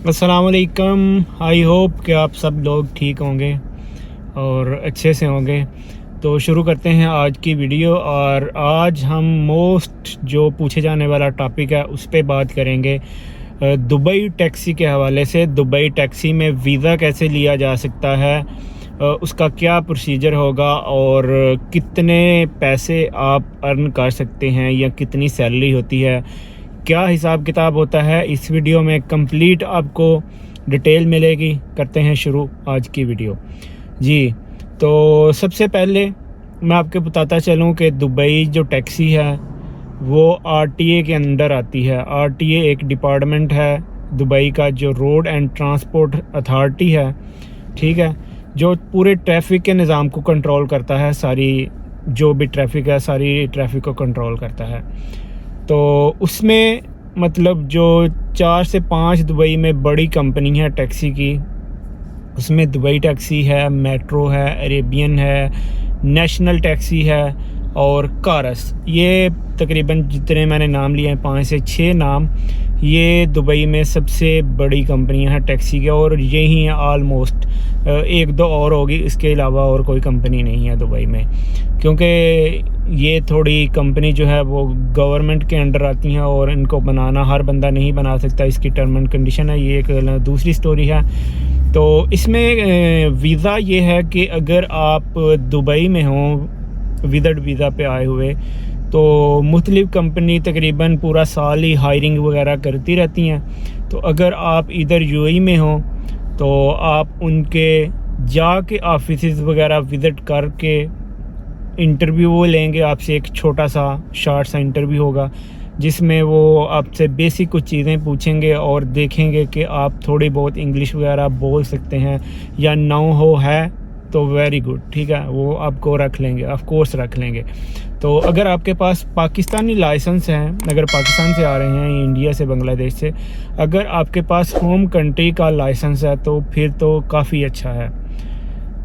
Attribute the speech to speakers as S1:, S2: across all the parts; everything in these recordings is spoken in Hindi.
S1: अस्सलाम वालेकुम। आई होप कि आप सब लोग ठीक होंगे और अच्छे से होंगे। तो शुरू करते हैं आज की वीडियो। और आज हम मोस्ट जो पूछे जाने वाला टॉपिक है उस पर बात करेंगे, दुबई टैक्सी के हवाले से। दुबई टैक्सी में वीज़ा कैसे लिया जा सकता है, उसका क्या प्रोसीजर होगा और कितने पैसे आप अर्न कर सकते हैं या कितनी सैलरी होती है, क्या हिसाब किताब होता है। इस वीडियो में कंप्लीट आपको डिटेल मिलेगी। करते हैं शुरू आज की वीडियो जी। तो सबसे पहले मैं आपको बताता चलूं कि दुबई जो टैक्सी है वो आरटीए के अंदर आती है। आरटीए एक डिपार्टमेंट है दुबई का, जो रोड एंड ट्रांसपोर्ट अथॉरिटी है, ठीक है, जो पूरे ट्रैफिक के निज़ाम को कंट्रोल करता है। सारी जो भी ट्रैफिक है, सारी ट्रैफिक को कंट्रोल करता है। तो उसमें मतलब जो 4 से 5 दुबई में बड़ी कंपनी है टैक्सी की, उसमें दुबई टैक्सी है, मेट्रो है, अरेबियन है, नेशनल टैक्सी है और कारस। ये तकरीबन जितने मैंने नाम लिए हैं, 5 से 6 नाम, ये दुबई में सबसे बड़ी कंपनियां हैं टैक्सी के। और यही हैं ऑलमोस्ट, एक दो और होगी, इसके अलावा और कोई कंपनी नहीं है दुबई में, क्योंकि ये थोड़ी कंपनी जो है वो गवर्नमेंट के अंडर आती हैं और इनको बनाना हर बंदा नहीं बना सकता, इसकी टर्म एंड कंडीशन है। ये एक दूसरी स्टोरी है। तो इसमें वीज़ा ये है कि अगर आप दुबई में हों विदाउट वीज़ा पे आए हुए, तो मुख्तलिफ़ कंपनी तकरीबन पूरा साल ही हायरिंग वगैरह करती रहती हैं। तो अगर आप इधर यूएई में हों तो आप उनके जाके ऑफिसेज़ वगैरह विज़िट करके इंटरव्यू वो लेंगे आपसे। एक छोटा सा शॉर्ट सा इंटरव्यू होगा जिसमें वो आपसे बेसिक कुछ चीज़ें पूछेंगे और देखेंगे कि आप थोड़ी बहुत इंग्लिश वगैरह बोल सकते हैं या ना हो है तो वेरी गुड, ठीक है, वो आपको रख लेंगे, ऑफ कोर्स रख लेंगे। तो अगर आपके पास पाकिस्तानी लाइसेंस हैं, अगर पाकिस्तान से आ रहे हैं, इंडिया से, बांग्लादेश से, अगर आपके पास होम कंट्री का लाइसेंस है तो फिर तो काफ़ी अच्छा है।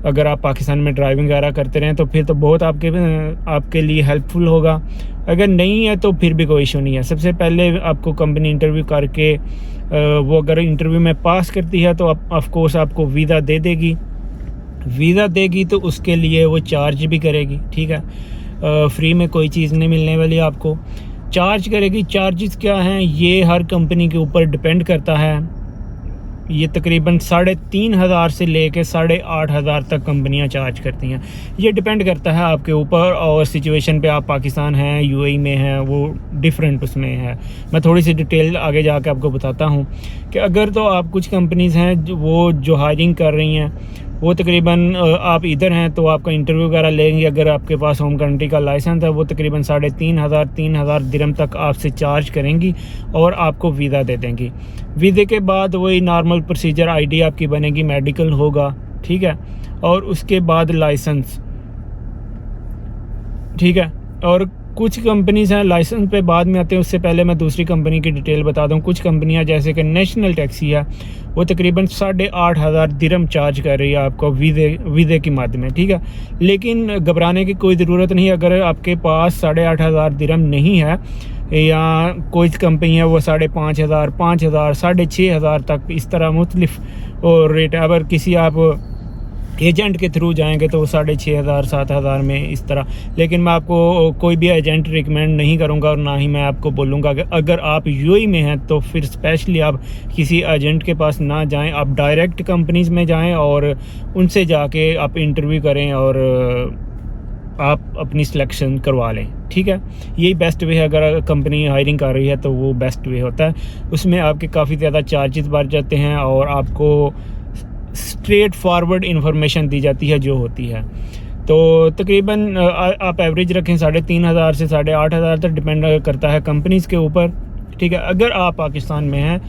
S1: अगर आप पाकिस्तान में ड्राइविंग वगैरह करते रहें तो फिर तो बहुत आपके लिए हेल्पफुल होगा। अगर नहीं है तो फिर भी कोई इशू नहीं है। सबसे पहले आपको कंपनी इंटरव्यू करके वो अगर इंटरव्यू में पास करती है तो ऑफ कोर्स आपको वीज़ा दे देगी। वीज़ा देगी तो उसके लिए वो चार्ज भी करेगी, ठीक है। फ्री में कोई चीज़ नहीं मिलने वाली आपको, चार्ज करेगी। चार्जेस क्या हैं ये हर कंपनी के ऊपर डिपेंड करता है। ये तकरीबन 3,500 से लेके 8,500 तक कंपनियां चार्ज करती हैं। ये डिपेंड करता है आपके ऊपर और सिचुएशन पे। आप पाकिस्तान हैं, यूएई में हैं, वो डिफरेंट उसमें है। मैं थोड़ी सी डिटेल आगे जाके आपको बताता हूँ कि अगर तो आप कुछ कंपनीज़ हैं जो हायरिंग कर रही हैं, वो तकरीबन आप इधर हैं तो आपका इंटरव्यू वगैरह लेंगे। अगर आपके पास होम कंट्री का लाइसेंस है वो तकरीबन 3,500 दिरहम तक आपसे चार्ज करेंगी और आपको वीज़ा दे देंगी। वीज़े के बाद वही नॉर्मल प्रोसीजर, आईडी आपकी बनेगी, मेडिकल होगा, ठीक है, और उसके बाद लाइसेंस, ठीक है। और कुछ कंपनीज हैं लाइसेंस पे बाद में आते हैं, उससे पहले मैं दूसरी कंपनी की डिटेल बता दूं। कुछ कंपनियां जैसे कि नेशनल टैक्सी है, वो तकरीबन 8,500 दिरहम चार्ज कर रही है आपको वीज़े के माध्यम में, ठीक है। लेकिन घबराने की कोई ज़रूरत नहीं। अगर आपके पास 8,500 दिरहम नहीं है या कोई कंपनी है वो 5,500, 5,000, 6,500 तक, इस तरह मुख्तलिफ और रेट है। अगर किसी आप एजेंट के थ्रू जाएंगे तो 6,500, 7,000 में इस तरह। लेकिन मैं आपको कोई भी एजेंट रिकमेंड नहीं करूंगा और ना ही मैं आपको बोलूँगा कि अगर आप यूएई में हैं तो फिर स्पेशली आप किसी एजेंट के पास ना जाएं, आप डायरेक्ट कंपनीज़ में जाएं और उनसे जाके आप इंटरव्यू करें और आप अपनी सिलेक्शन करवा लें, ठीक है। यही बेस्ट वे है। अगर कंपनी हायरिंग कर रही है तो वो बेस्ट वे होता है। उसमें आपके काफ़ी ज़्यादा चार्जेस बढ़ जाते हैं और आपको स्ट्रेट फॉरवर्ड इंफॉर्मेशन दी जाती है जो होती है। तो तकरीबन आप एवरेज रखें 3,500 से 8,500 तक, डिपेंड करता है कंपनीज़ के ऊपर, ठीक है। अगर आप पाकिस्तान में हैं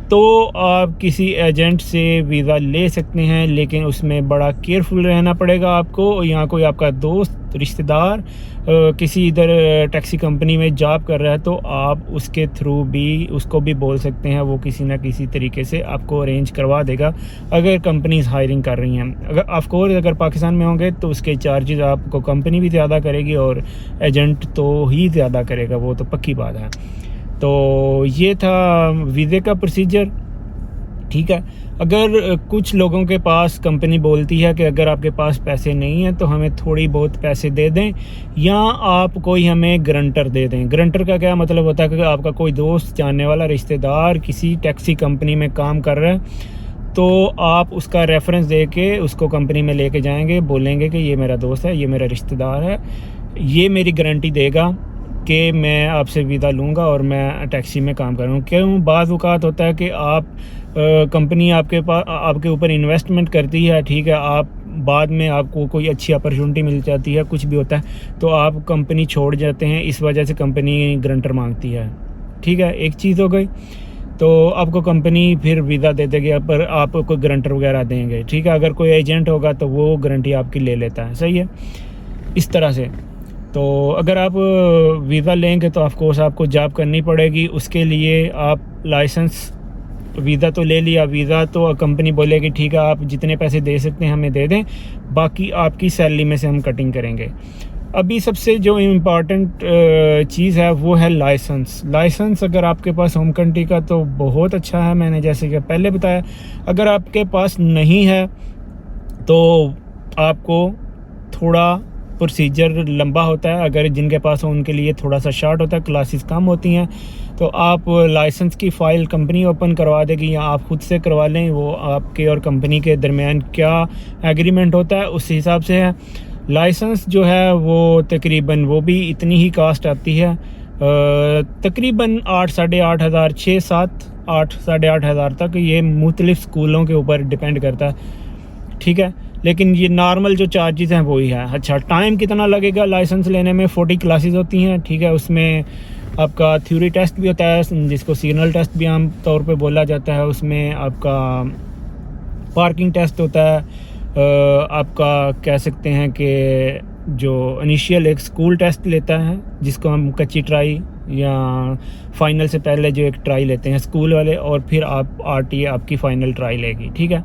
S1: तो आप किसी एजेंट से वीज़ा ले सकते हैं, लेकिन उसमें बड़ा केयरफुल रहना पड़ेगा आपको। यहाँ कोई आपका दोस्त, रिश्तेदार किसी इधर टैक्सी कंपनी में जॉब कर रहा है तो आप उसके थ्रू भी उसको भी बोल सकते हैं, वो किसी ना किसी तरीके से आपको अरेंज करवा देगा अगर कंपनीज हायरिंग कर रही हैं। अगर ऑफ कोर्स अगर पाकिस्तान में होंगे तो उसके चार्जेस आपको कंपनी भी ज़्यादा करेगी और एजेंट तो ही ज़्यादा करेगा, वो तो पक्की बात है। तो ये था वीज़े का प्रोसीजर। ठीक है। अगर कुछ लोगों के पास कंपनी बोलती है कि अगर आपके पास पैसे नहीं हैं तो हमें थोड़ी बहुत पैसे दे दें, या आप कोई हमें गारंटर दे दें। गारंटर का क्या मतलब होता है कि आपका कोई दोस्त, जानने वाला, रिश्तेदार किसी टैक्सी कंपनी में काम कर रहा है, तो आप उसका रेफरेंस दे के उसको कंपनी में लेके जाएंगे, बोलेंगे कि ये मेरा दोस्त है, ये मेरा रिश्तेदार है, ये मेरी गारंटी देगा कि मैं आपसे वीज़ा लूँगा और मैं टैक्सी में काम करूँ। क्यों? बाज़ औक़ात होता है कि आप कंपनी आपके ऊपर इन्वेस्टमेंट करती है, ठीक है, आप बाद में आपको कोई अच्छी अपॉर्चुनिटी मिल जाती है, कुछ भी होता है तो आप कंपनी छोड़ जाते हैं, इस वजह से कंपनी गारंटर मांगती है, ठीक है। एक चीज़ हो गई। तो आपको कंपनी फिर वीज़ा दे देगी, पर आप कोई गारंटर वगैरह देंगे, ठीक है। अगर कोई एजेंट होगा तो वो गारंटी आपकी ले लेता है, सही है। इस तरह से तो अगर आप वीज़ा लेंगे तो ऑफकोर्स आपको जॉब करनी पड़ेगी। उसके लिए आप लाइसेंस, वीज़ा तो ले लिया, वीज़ा तो कंपनी बोलेगी ठीक है आप जितने पैसे दे सकते हैं हमें दे दें, बाकी आपकी सैलरी में से हम कटिंग करेंगे। अभी सबसे जो इम्पॉर्टेंट चीज़ है वो है लाइसेंस। लाइसेंस अगर आपके पास होम कंट्री का तो बहुत अच्छा है, मैंने जैसे कि पहले बताया। अगर आपके पास नहीं है तो आपको थोड़ा प्रोसीजर लंबा होता है, अगर जिनके पास हो उनके लिए थोड़ा सा शॉर्ट होता है, क्लासेस कम होती हैं। तो आप लाइसेंस की फ़ाइल कंपनी ओपन करवा देगी या आप ख़ुद से करवा लें, वो आपके और कंपनी के दरमियान क्या एग्रीमेंट होता है उस हिसाब से है। लाइसेंस जो है वो तकरीबन वो भी इतनी ही कास्ट आती है, तकरीबन 8 साढ़े 8 हज़ार, 6 7 8 साढ़े 8 हज़ार तक। ये मुख्तलिफ़ स्कूलों के ऊपर डिपेंड करता है, ठीक है। लेकिन ये नॉर्मल जो चार्जेस हैं वही है। अच्छा, टाइम कितना लगेगा लाइसेंस लेने में? 40 क्लासेस होती हैं, ठीक है। उसमें आपका थ्योरी टेस्ट भी होता है जिसको सिग्नल टेस्ट भी आम तौर पे बोला जाता है। उसमें आपका पार्किंग टेस्ट होता है, आपका कह सकते हैं कि जो इनिशियल एक स्कूल टेस्ट लेता है जिसको हम कच्ची ट्राई या फाइनल से पहले जो एक ट्राई लेते हैं स्कूल वाले, और फिर आप आरटीए आपकी फ़ाइनल ट्राई लेगी, ठीक है।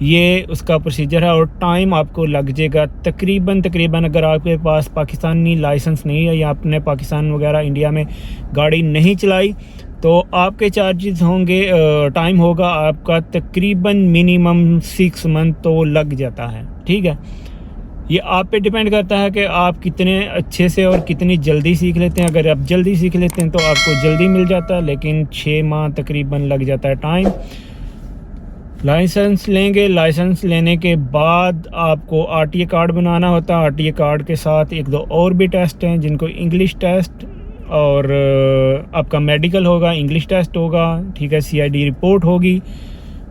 S1: ये उसका प्रोसीजर है और टाइम आपको लग जाएगा तकरीबन अगर आपके पास पाकिस्तानी लाइसेंस नहीं है या आपने पाकिस्तान वगैरह इंडिया में गाड़ी नहीं चलाई तो आपके चार्जेस होंगे, टाइम होगा आपका तकरीबन मिनिमम 6 मंथ तो लग जाता है, ठीक है। ये आप पे डिपेंड करता है कि आप कितने अच्छे से और कितनी जल्दी सीख लेते हैं। अगर आप जल्दी सीख लेते हैं तो आपको जल्दी मिल जाता है, लेकिन 6 माह तकरीबन लग जाता है टाइम। लाइसेंस लेंगे, लाइसेंस लेने के बाद आपको आरटीए कार्ड बनाना होता है। आरटीए कार्ड के साथ 1-2 और भी टेस्ट हैं जिनको इंग्लिश टेस्ट और आपका मेडिकल होगा, इंग्लिश टेस्ट होगा, ठीक है, सीआईडी रिपोर्ट होगी।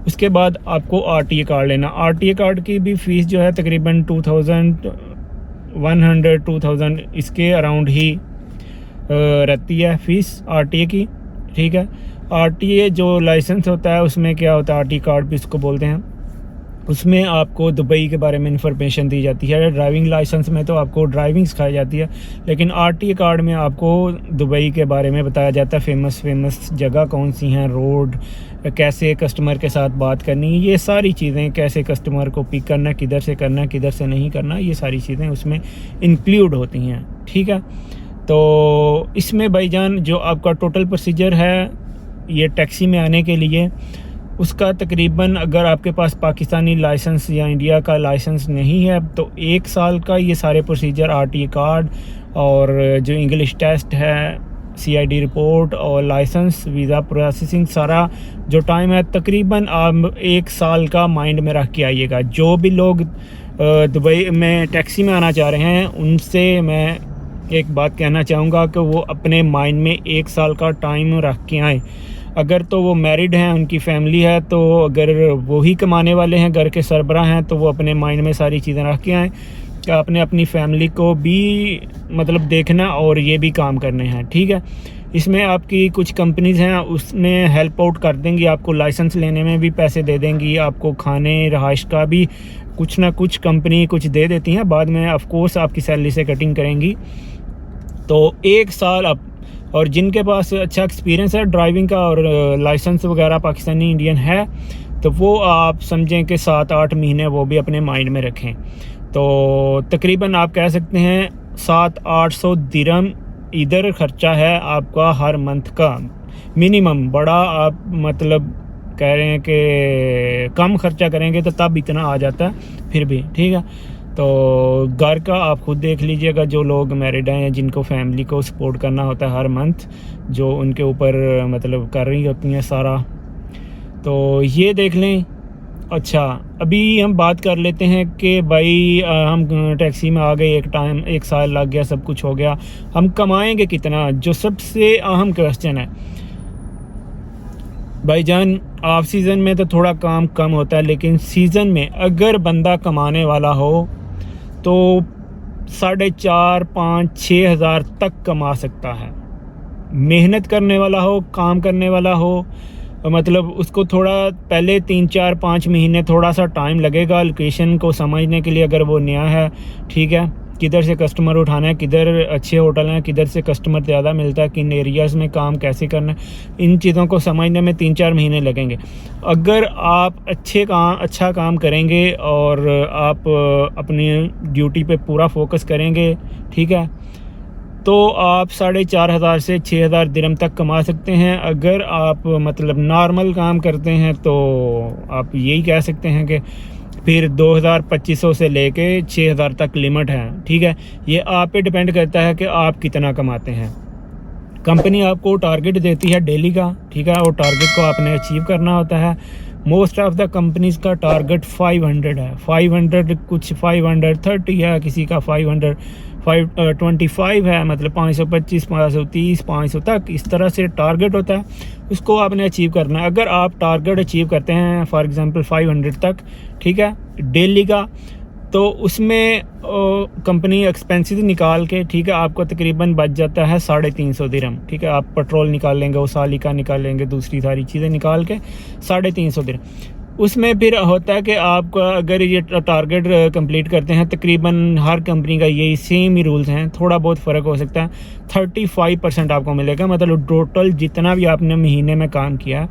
S1: उसके बाद आपको आरटीए कार्ड लेना। आरटीए कार्ड की भी फ़ीस जो है तकरीबन 2100-2000 इसके अराउंड ही रहती है फ़ीस आरटीए की, ठीक है। आरटीए जो लाइसेंस होता है उसमें क्या होता है, आरटीए कार्ड भी इसको बोलते हैं, उसमें आपको दुबई के बारे में इंफॉर्मेशन दी जाती है। ड्राइविंग लाइसेंस में तो आपको ड्राइविंग सिखाई जाती है, लेकिन आरटीए कार्ड में आपको दुबई के बारे में बताया जाता है। फेमस जगह कौन सी हैं, रोड, कैसे कस्टमर के साथ बात करनी, ये सारी चीज़ें, कैसे कस्टमर को पिक करना, किधर से करना, किधर से नहीं करना, ये सारी चीज़ें उसमें इंक्लूड होती हैं, ठीक है। तो इसमें भाईजान जो आपका टोटल प्रोसीजर है ये टैक्सी में आने के लिए, उसका तकरीबन अगर आपके पास पाकिस्तानी लाइसेंस या इंडिया का लाइसेंस नहीं है तो 1 साल का ये सारे प्रोसीजर, आरटीए कार्ड और जो इंग्लिश टेस्ट है, सीआईडी रिपोर्ट और लाइसेंस, वीज़ा प्रोसेसिंग, सारा जो टाइम है तकरीबन आप 1 साल का माइंड में रख के आइएगा। जो भी लोग दुबई में टैक्सी में आना चाह रहे हैं उनसे मैं एक बात कहना चाहूँगा कि वो अपने माइंड में 1 साल का टाइम रख के आएँ। अगर तो वो मैरिड हैं, उनकी फैमिली है, तो अगर वो ही कमाने वाले हैं, घर के सरबराह हैं, तो वो अपने माइंड में सारी चीज़ें रख के आएँ कि आपने अपनी फैमिली को भी मतलब देखना और ये भी काम करने हैं, ठीक है। इसमें आपकी कुछ कंपनीज़ हैं उसमें हेल्प आउट कर देंगी, आपको लाइसेंस लेने में भी पैसे दे देंगी, आपको खाने रहाइश का भी कुछ ना कुछ कंपनी कुछ दे देती हैं, बाद में ऑफ कोर्स आपकी सैलरी से कटिंग करेंगी। तो 1 साल आप, और जिनके पास अच्छा एक्सपीरियंस है ड्राइविंग का और लाइसेंस वगैरह पाकिस्तानी इंडियन है तो वो आप समझें कि 7-8 महीने वो भी अपने माइंड में रखें। तो तकरीबन आप कह सकते हैं 700-800 दिरहम इधर ख़र्चा है आपका हर मंथ का मिनिमम। बड़ा आप मतलब कह रहे हैं कि कम खर्चा करेंगे तो तब इतना आ जाता है फिर भी, ठीक है। तो घर का आप खुद देख लीजिएगा, जो लोग मैरिड हैं या जिनको फैमिली को सपोर्ट करना होता है हर मंथ, जो उनके ऊपर मतलब कर रही होती हैं सारा, तो ये देख लें। अच्छा, अभी हम बात कर लेते हैं कि भाई हम टैक्सी में आ गए, एक साल लग गया, सब कुछ हो गया, हम कमाएंगे कितना, जो सबसे अहम क्वेश्चन है भाईजान। ऑफ सीज़न में तो थोड़ा काम कम होता है, लेकिन सीज़न में अगर बंदा कमाने वाला हो तो 4,500, 5,000, 6,000 तक कमा सकता है। मेहनत करने वाला हो, काम करने वाला हो, मतलब उसको थोड़ा पहले 3, 4, 5 महीने थोड़ा सा टाइम लगेगा लोकेशन को समझने के लिए, अगर वो नया है, ठीक है, किधर से कस्टमर उठाना है, किधर अच्छे होटल हैं, किधर से कस्टमर ज़्यादा मिलता है, किन एरियाज़ में काम कैसे करना है, इन चीज़ों को समझने में 3-4 महीने लगेंगे। अगर आप अच्छा काम करेंगे और आप अपनी ड्यूटी पे पूरा फोकस करेंगे, ठीक है, तो आप 4,500 से 6,000 दिरहम तक कमा सकते हैं। अगर आप मतलब नॉर्मल काम करते हैं तो आप यही कह सकते हैं कि फिर 2,000-2,500 से लेके 6,000 तक लिमिट है, ठीक है। ये आप पे डिपेंड करता है कि आप कितना कमाते हैं। कंपनी आपको टारगेट देती है डेली का, ठीक है, और टारगेट को आपने अचीव करना होता है। मोस्ट ऑफ द कंपनीज़ का टारगेट 500 है, 500 कुछ 530 है, किसी का 525 है, मतलब 525, 530, 500 तक इस तरह से टारगेट होता है, उसको आपने अचीव करना है। अगर आप टारगेट अचीव करते हैं फॉर एग्जांपल 500 तक, ठीक है, डेली का, तो उसमें कंपनी एक्सपेंसेस निकाल के, ठीक है, आपको तकरीबन बच जाता है 350 दिरहम, ठीक है। आप पेट्रोल निकाल लेंगे, उसाली का निकाल लेंगे, दूसरी सारी चीज़ें निकाल के 350 दिरहम। उसमें फिर होता है कि आपका अगर ये टारगेट कंप्लीट करते हैं, तकरीबन हर कंपनी का यही सेम ही रूल्स हैं, थोड़ा बहुत फ़र्क हो सकता है, 35% आपको मिलेगा। मतलब टोटल जितना भी आपने महीने में काम किया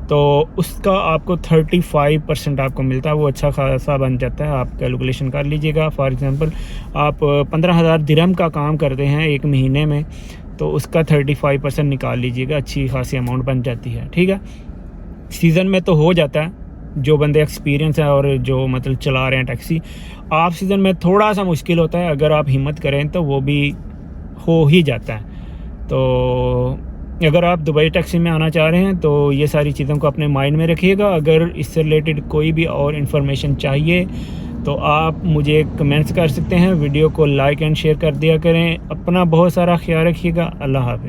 S1: तो उसका आपको 35% आपको मिलता है, वो अच्छा खासा बन जाता है। आप कैलकुलेशन कर लीजिएगा। फॉर एग्ज़ाम्पल आप 15,000 दिरहम का काम करते हैं एक महीने में, तो उसका 35% निकाल लीजिएगा, अच्छी खासी अमाउंट बन जाती है, ठीक है। सीज़न में तो हो जाता है, जो बंदे एक्सपीरियंस है और जो मतलब चला रहे हैं टैक्सी। ऑफ सीज़न में थोड़ा सा मुश्किल होता है, अगर आप हिम्मत करें तो वो भी हो ही जाता है। तो अगर आप दुबई टैक्सी में आना चाह रहे हैं तो ये सारी चीज़ों को अपने माइंड में रखिएगा। अगर इससे रिलेटेड कोई भी और इन्फॉर्मेशन चाहिए तो आप मुझे कमेंट्स कर सकते हैं। वीडियो को लाइक एंड शेयर कर दिया करें। अपना बहुत सारा ख्याल रखिएगा। अल्लाह हाफ़िज़।